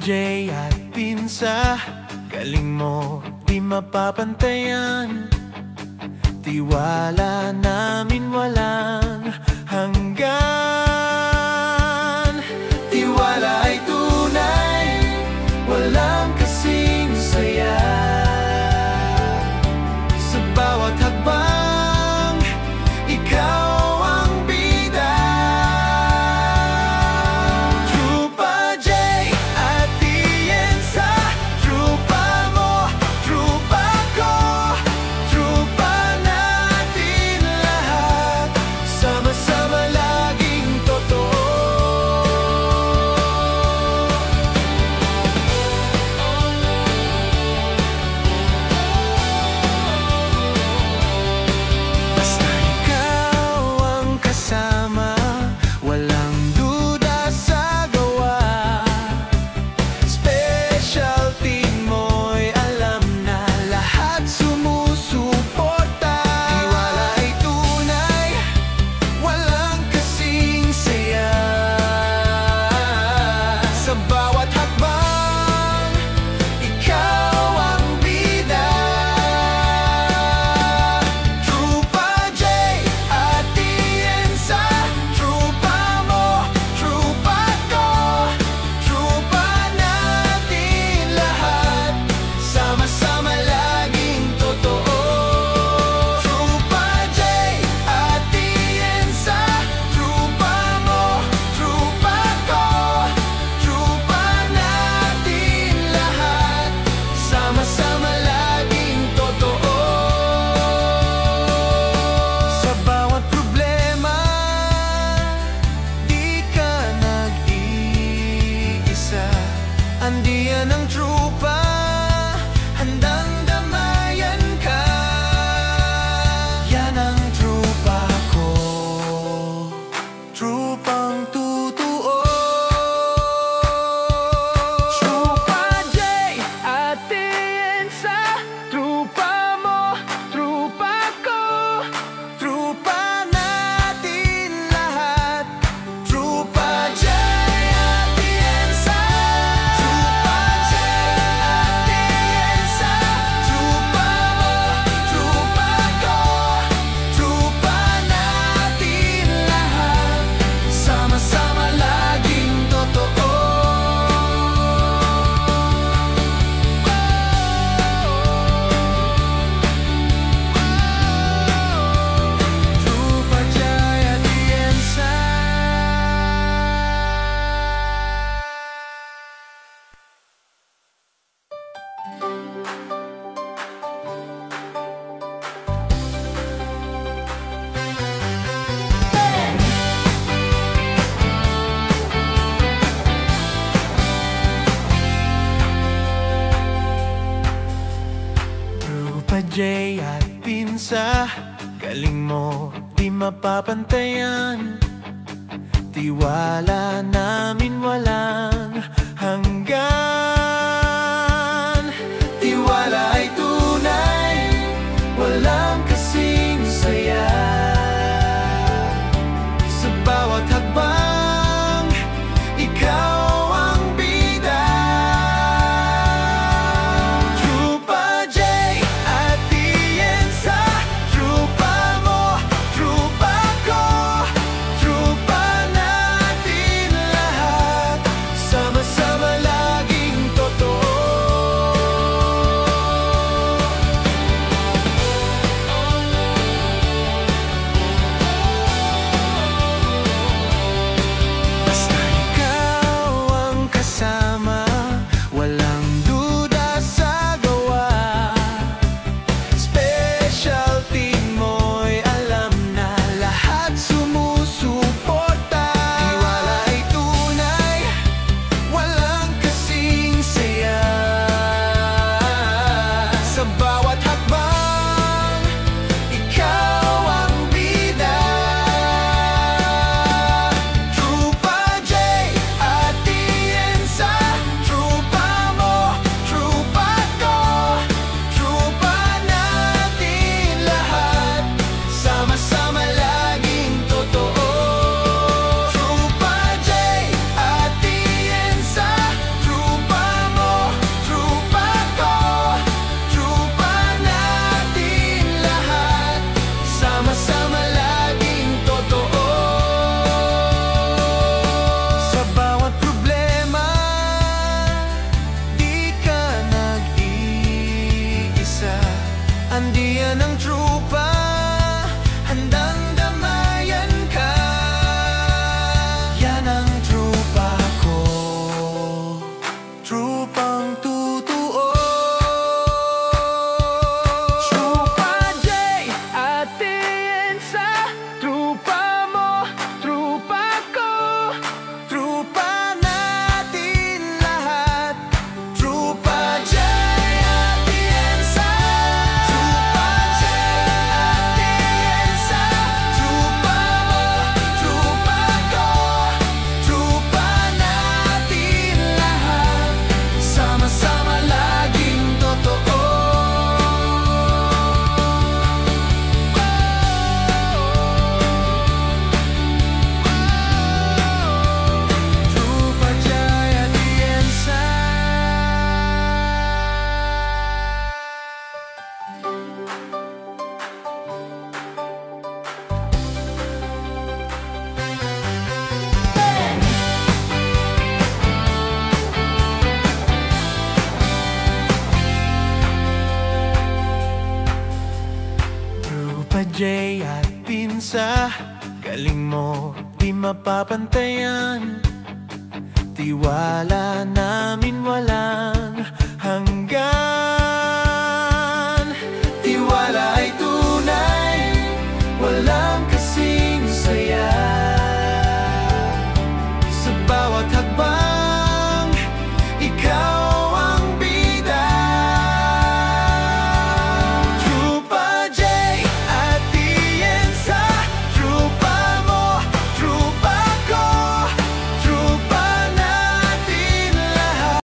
J at Pinsa, galing mo di mapapantayan. Tiwala namin walang hanggan. Tiwala ay tunay, walang kasing saya. Sa bawat hakbang, ikaw ang bida. Trupa J at Tienza, trupa mo, trupa ko, trupa natin lahat. Sama-sama laging totoo. Basta ikaw ang kasama, walang duda sa gawa. Specialty mo'y alam na lahat sumusuporta. Tiwala ay tunay, walang kasing saya. Sa bawat hakbang, ikaw ang bida. Trupa J at Tienza, trupa mo, trupa ko, trupa natin lahat. Sama-sama laging totoo. Trupa J at Tienza, trupa mo, trupa ko, trupa natin lahat. Sama-sama laging totoo. Sa bawat problema, di ka nag-iisa. Andiyan ang trupa, handang damayan ka. Yan ang trupa ko, trupang totoo. Trupa J at Tienza, trupa mo, trupa ko, trupa natin lahat. Trupa J at Tienza, trupa J at Tienza, trupa mo, trupa ko, trupa natin lahat. Sama-sama laging totoo. Trupa J at Tienza. Trupa J at Pinsa, galing mo di mapapantayan. Tiwala namin walang hanggan. Tiwala ay tunay, walang kasing saya. Sa bawat hakbang, ikaw ang bida. Trupa J at Tienza, trupa mo, trupa ko, trupa natin lahat. Sama-sama laging totoo. Galing mo di mapapantayan, tiwala namin walang hanggan. Tiwala ay tunay, walang kasing saya. Sa bawat